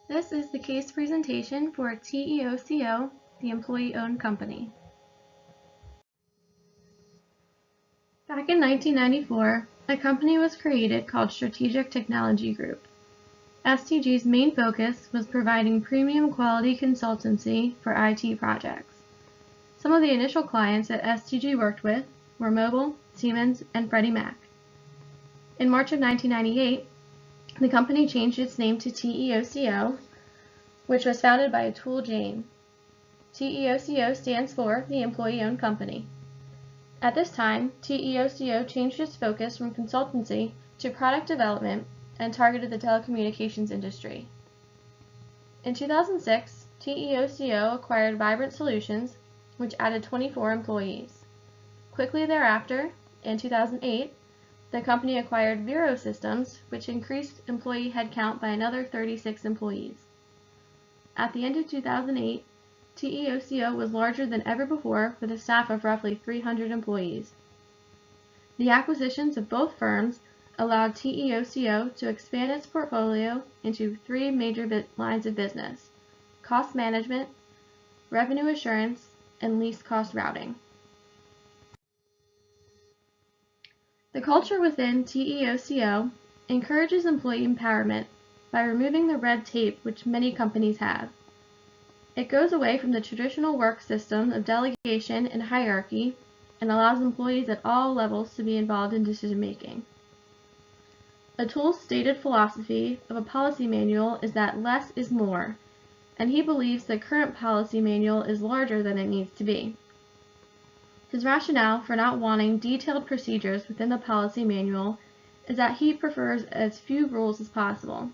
This is the case presentation for TEOCO, the employee-owned company. Back in 1994, a company was created called Strategic Technology Group. STG's main focus was providing premium quality consultancy for IT projects. Some of the initial clients that STG worked with were Mobil, Siemens, and Freddie Mac. In March of 1998, the company changed its name to TEOCO, which was founded by Atul Jain. TEOCO stands for the Employee-Owned Company. At this time, TEOCO changed its focus from consultancy to product development and targeted the telecommunications industry. In 2006, TEOCO acquired Vibrant Solutions, which added 24 employees. Quickly thereafter, in 2008, the company acquired Vero Systems, which increased employee headcount by another 36 employees. At the end of 2008, TEOCO was larger than ever before with a staff of roughly 300 employees. The acquisitions of both firms allowed TEOCO to expand its portfolio into three major lines of business: cost management, revenue assurance, and least cost routing. The culture within TEOCO encourages employee empowerment by removing the red tape which many companies have. It goes away from the traditional work system of delegation and hierarchy and allows employees at all levels to be involved in decision-making. Atul's stated philosophy of a policy manual is that less is more, and he believes the current policy manual is larger than it needs to be. His rationale for not wanting detailed procedures within the policy manual is that he prefers as few rules as possible.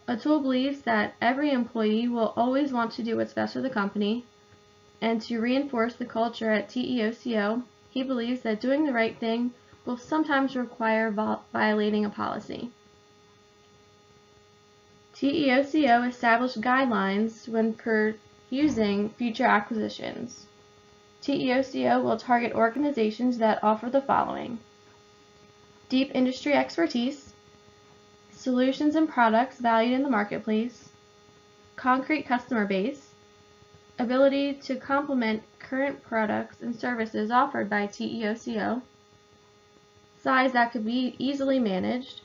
Atul believes that every employee will always want to do what's best for the company, and to reinforce the culture at TEOCO, he believes that doing the right thing will sometimes require violating a policy. TEOCO established guidelines when using future acquisitions. TEOCO will target organizations that offer the following: deep industry expertise, solutions and products valued in the marketplace, concrete customer base, ability to complement current products and services offered by TEOCO, size that could be easily managed,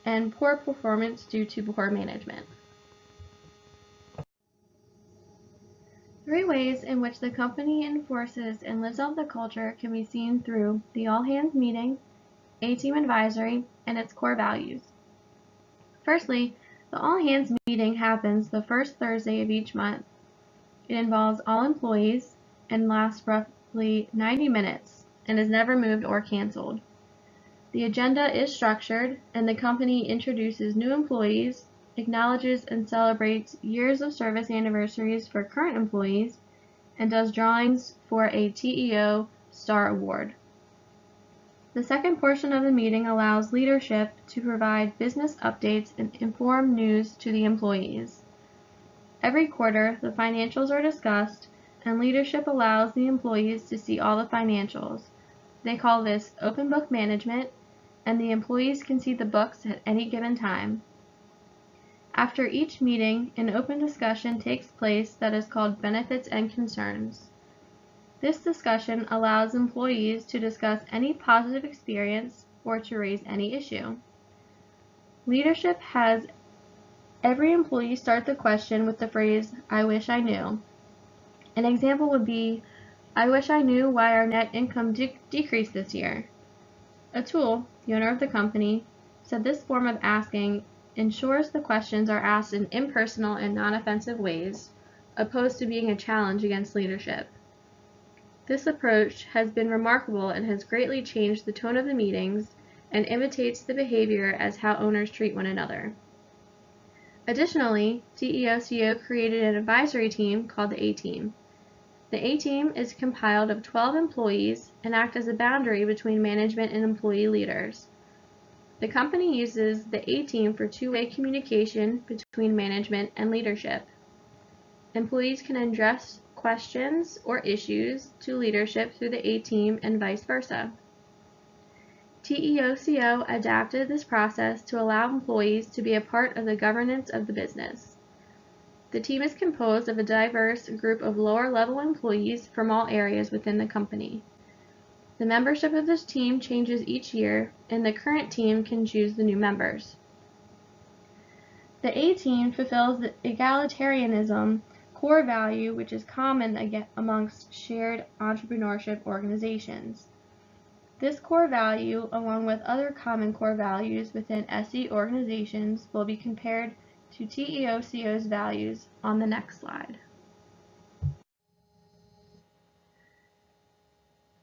and poor performance due to poor management. Three ways in which the company enforces and lives out the culture can be seen through the all-hands meeting, A-team advisory, and its core values. Firstly, the all-hands meeting happens the first Thursday of each month. It involves all employees and lasts roughly 90 minutes and is never moved or canceled. The agenda is structured, and the company introduces new employees, acknowledges and celebrates years of service anniversaries for current employees, and does drawings for a TEO Star Award. The second portion of the meeting allows leadership to provide business updates and inform news to the employees. Every quarter, the financials are discussed, and leadership allows the employees to see all the financials. They call this open book management, and the employees can see the books at any given time. After each meeting, an open discussion takes place that is called Benefits and Concerns. This discussion allows employees to discuss any positive experience or to raise any issue. Leadership has every employee start the question with the phrase, "I wish I knew." An example would be, "I wish I knew why our net income decreased this year." Atul, the owner of the company, said this form of asking ensures the questions are asked in impersonal and non-offensive ways, opposed to being a challenge against leadership. This approach has been remarkable and has greatly changed the tone of the meetings and imitates the behavior as how owners treat one another. Additionally, TEOCO created an advisory team called the A-team. The A-team is compiled of 12 employees and act as a boundary between management and employee leaders. The company uses the A-team for two-way communication between management and leadership. Employees can address questions or issues to leadership through the A-team and vice versa. TEOCO adapted this process to allow employees to be a part of the governance of the business. The team is composed of a diverse group of lower-level employees from all areas within the company. The membership of this team changes each year, and the current team can choose the new members. The A team fulfills the egalitarianism core value, which is common amongst shared entrepreneurship organizations. This core value, along with other common core values within SE organizations, will be compared to TEOCO's values on the next slide.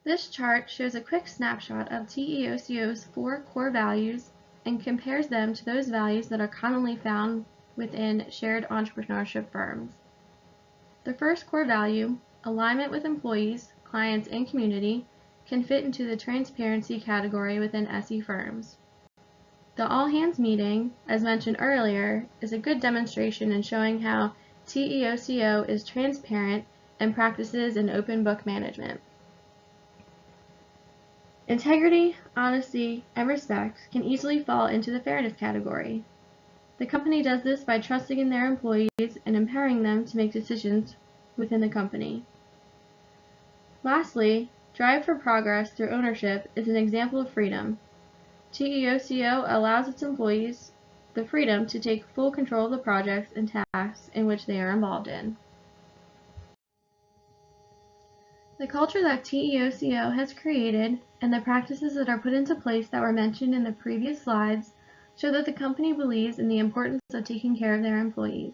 This chart shows a quick snapshot of TEOCO's 4 core values and compares them to those values that are commonly found within shared entrepreneurship firms. The first core value, alignment with employees, clients, and community, can fit into the transparency category within SE firms. The all-hands meeting, as mentioned earlier, is a good demonstration in showing how TEOCO is transparent and practices an open book management. Integrity, honesty, and respect can easily fall into the fairness category. The company does this by trusting in their employees and empowering them to make decisions within the company. Lastly, drive for progress through ownership is an example of freedom. TEOCO allows its employees the freedom to take full control of the projects and tasks in which they are involved in. The culture that TEOCO has created and the practices that are put into place that were mentioned in the previous slides show that the company believes in the importance of taking care of their employees.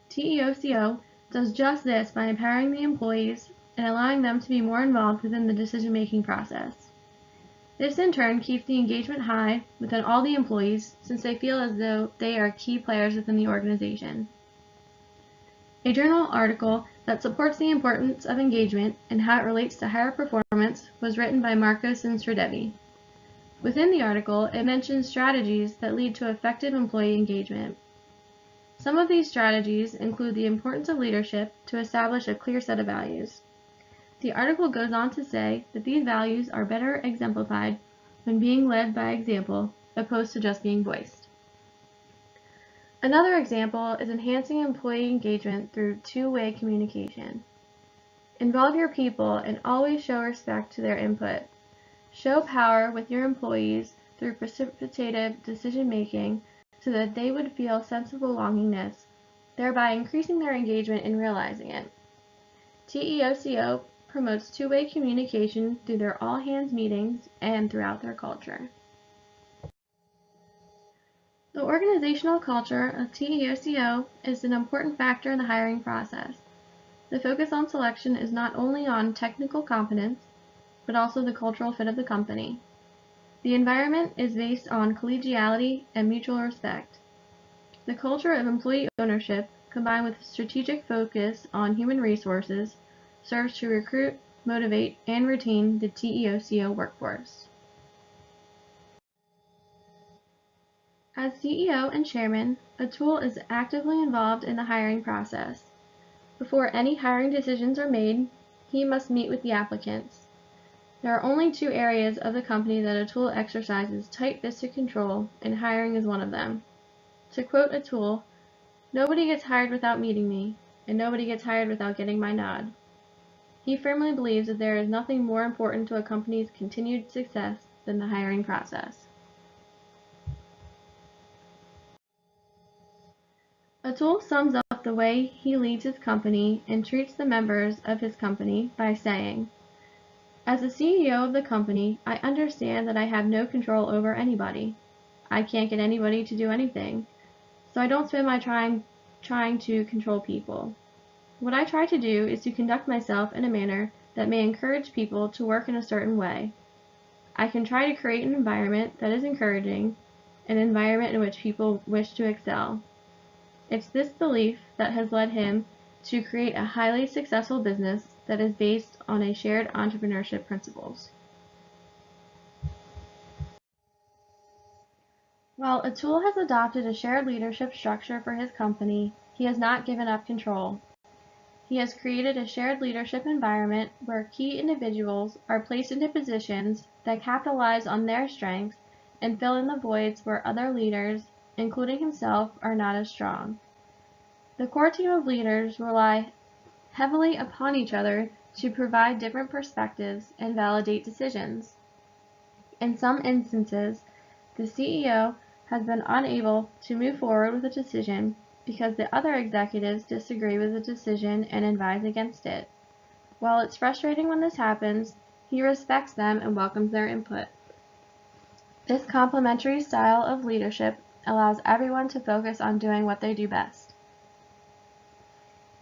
TEOCO does just this by empowering the employees and allowing them to be more involved within the decision-making process. This in turn keeps the engagement high within all the employees since they feel as though they are key players within the organization. A journal article that supports the importance of engagement and how it relates to higher performance was written by Marcos and Sridevi. Within the article, it mentions strategies that lead to effective employee engagement. Some of these strategies include the importance of leadership to establish a clear set of values. The article goes on to say that these values are better exemplified when being led by example, opposed to just being voiced. Another example is enhancing employee engagement through two-way communication. Involve your people and always show respect to their input. Show power with your employees through precipitative decision-making so that they would feel a sense of belongingness, thereby increasing their engagement in realizing it. TEOCO promotes two-way communication through their all-hands meetings and throughout their culture. The organizational culture of TEOCO is an important factor in the hiring process. The focus on selection is not only on technical competence, but also the cultural fit of the company. The environment is based on collegiality and mutual respect. The culture of employee ownership, combined with a strategic focus on human resources, serves to recruit, motivate, and retain the TEOCO workforce. As CEO and Chairman, Atul is actively involved in the hiring process. Before any hiring decisions are made, he must meet with the applicants. There are only 2 areas of the company that Atul exercises tight-fisted control, and hiring is one of them. To quote Atul, "Nobody gets hired without meeting me, and nobody gets hired without getting my nod." He firmly believes that there is nothing more important to a company's continued success than the hiring process. Atul sums up the way he leads his company and treats the members of his company by saying, "As the CEO of the company, I understand that I have no control over anybody. I can't get anybody to do anything, so I don't spend my time trying to control people. What I try to do is to conduct myself in a manner that may encourage people to work in a certain way. I can try to create an environment that is encouraging, an environment in which people wish to excel. It's this belief that has led him to create a highly successful business that is based on a shared entrepreneurship principles." While Atul has adopted a shared leadership structure for his company, he has not given up control. He has created a shared leadership environment where key individuals are placed into positions that capitalize on their strengths and fill in the voids where other leaders, including himself, are not as strong. The core team of leaders rely heavily upon each other to provide different perspectives and validate decisions. In some instances, the CEO has been unable to move forward with a decision because the other executives disagree with the decision and advise against it. While it's frustrating when this happens, he respects them and welcomes their input. This complementary style of leadership allows everyone to focus on doing what they do best.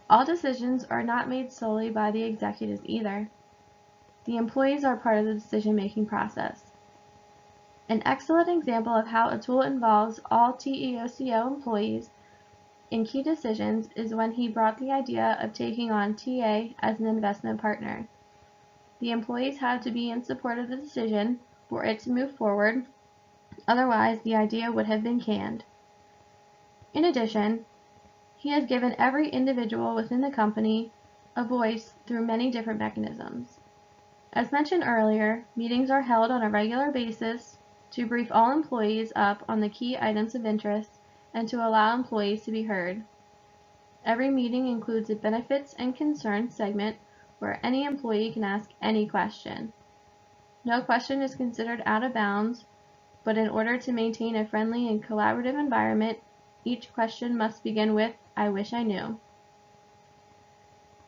All decisions are not made solely by the executives either. The employees are part of the decision-making process. An excellent example of how a tool involves all TEOCO employees in key decisions is when he brought the idea of taking on TA as an investment partner. The employees had to be in support of the decision for it to move forward, otherwise the idea would have been canned. In addition, he has given every individual within the company a voice through many different mechanisms. As mentioned earlier, meetings are held on a regular basis to brief all employees up on the key items of interest and to allow employees to be heard. Every meeting includes a benefits and concerns segment where any employee can ask any question. No question is considered out of bounds, but in order to maintain a friendly and collaborative environment, each question must begin with, "I wish I knew."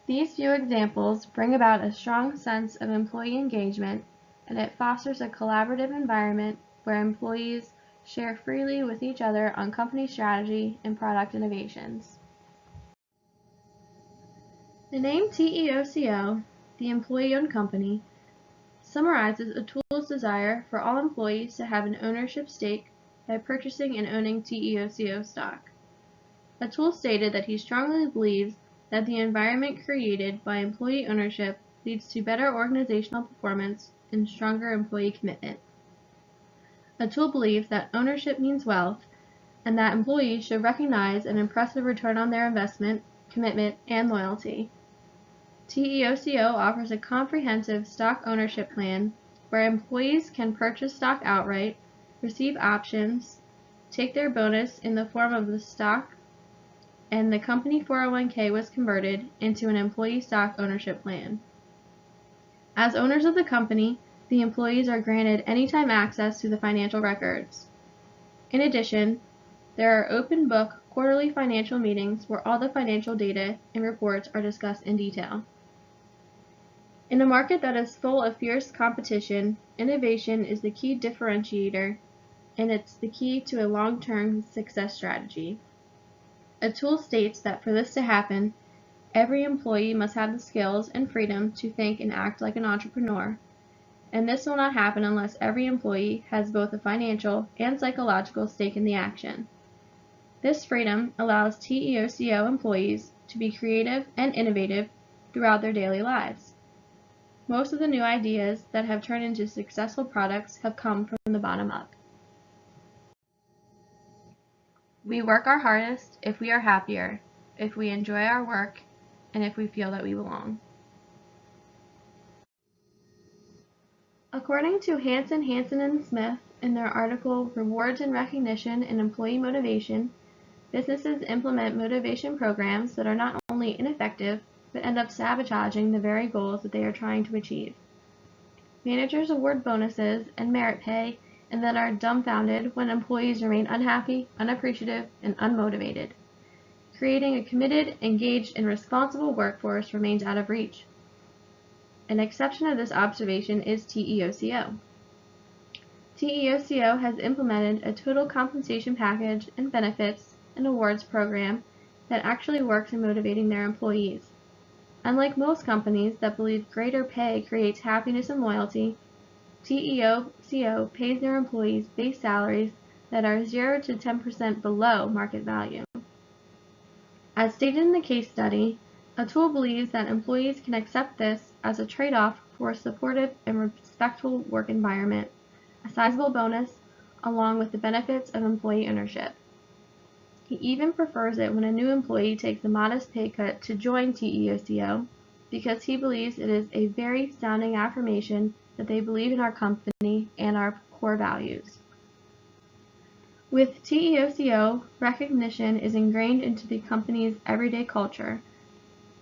These few examples bring about a strong sense of employee engagement, and it fosters a collaborative environment where employees share freely with each other on company strategy and product innovations. The name TEOCO, the employee-owned company, summarizes a tool's desire for all employees to have an ownership stake by purchasing and owning TEOCO stock. A tool stated that he strongly believes that the environment created by employee ownership leads to better organizational performance and stronger employee commitment. A tool believes that ownership means wealth, and that employees should recognize an impressive return on their investment, commitment, and loyalty. TEOCO offers a comprehensive stock ownership plan where employees can purchase stock outright, receive options, take their bonus in the form of the stock, and the company 401k was converted into an employee stock ownership plan. As owners of the company, the employees are granted anytime access to the financial records. In addition, there are open book quarterly financial meetings where all the financial data and reports are discussed in detail. In a market that is full of fierce competition, innovation is the key differentiator, and it's the key to a long-term success strategy. A tool states that for this to happen, every employee must have the skills and freedom to think and act like an entrepreneur, and this will not happen unless every employee has both a financial and psychological stake in the action. This freedom allows TEOCO employees to be creative and innovative throughout their daily lives. Most of the new ideas that have turned into successful products have come from the bottom up. We work our hardest if we are happier, if we enjoy our work, and if we feel that we belong. According to Hansen, and Smith in their article Rewards and Recognition and Employee Motivation, businesses implement motivation programs that are not only ineffective, but end up sabotaging the very goals that they are trying to achieve. Managers award bonuses and merit pay and then are dumbfounded when employees remain unhappy, unappreciative, and unmotivated. Creating a committed, engaged, and responsible workforce remains out of reach. An exception of this observation is TEOCO. TEOCO has implemented a total compensation package and benefits and awards program that actually works in motivating their employees. Unlike most companies that believe greater pay creates happiness and loyalty, TEOCO pays their employees base salaries that are 0 to 10% below market value. As stated in the case study, a tool believes that employees can accept this as a trade-off for a supportive and respectful work environment, a sizable bonus, along with the benefits of employee ownership. He even prefers it when a new employee takes a modest pay cut to join TEOCO because he believes it is a very sounding affirmation that they believe in our company and our core values. With TEOCO, recognition is ingrained into the company's everyday culture.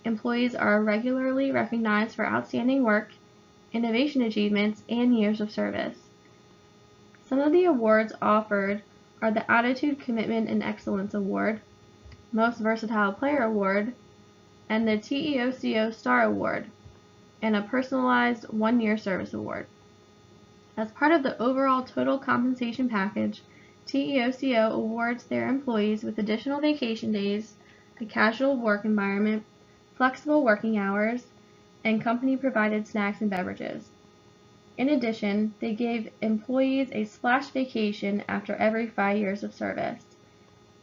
Employees are regularly recognized for outstanding work, innovation achievements, and years of service. Some of the awards offered are the Attitude, Commitment, and Excellence Award, Most Versatile Player Award, and the TEOCO Star Award, and a personalized one-year service award. As part of the overall total compensation package, TEOCO awards their employees with additional vacation days, a casual work environment, flexible working hours, and company-provided snacks and beverages. In addition, they gave employees a splash vacation after every 5 years of service.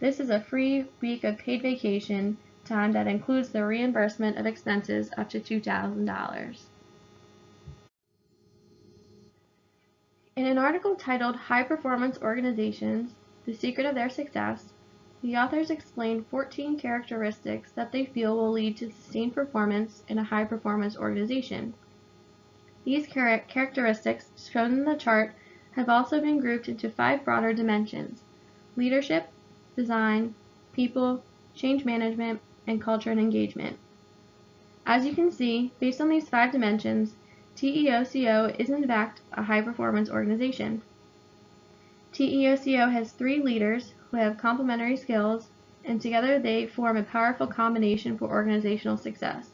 This is a free week of paid vacation time that includes the reimbursement of expenses up to $2,000. In an article titled High Performance Organizations, The Secret of Their Success, the authors explain 14 characteristics that they feel will lead to sustained performance in a high-performance organization. These characteristics shown in the chart have also been grouped into 5 broader dimensions: leadership, design, people, change management, and culture and engagement. As you can see, based on these 5 dimensions, TEOCO is in fact a high-performance organization. TEOCO has 3 leaders who have complementary skills, and together they form a powerful combination for organizational success.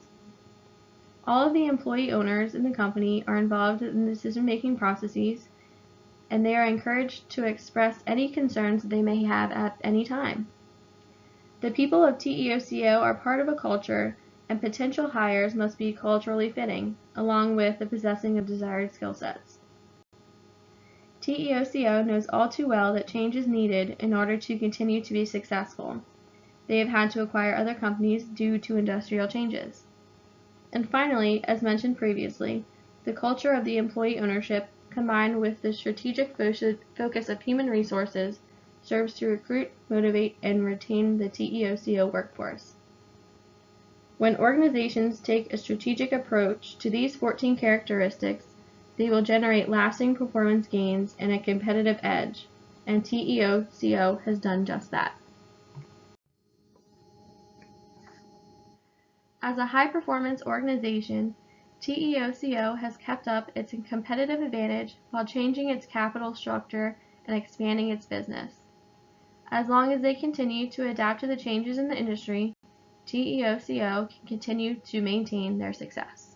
All of the employee owners in the company are involved in the decision-making processes, and they are encouraged to express any concerns they may have at any time. The people of TEOCO are part of a culture, and potential hires must be culturally fitting, along with the possessing of desired skill sets. TEOCO knows all too well that change is needed in order to continue to be successful. They have had to acquire other companies due to industrial changes. And finally, as mentioned previously, the culture of the employee ownership, combined with the strategic focus of human resources, serves to recruit, motivate, and retain the TEOCO workforce. When organizations take a strategic approach to these 14 characteristics, they will generate lasting performance gains and a competitive edge, and TEOCO has done just that. As a high-performance organization, TEOCO has kept up its competitive advantage while changing its capital structure and expanding its business. As long as they continue to adapt to the changes in the industry, TEOCO can continue to maintain their success.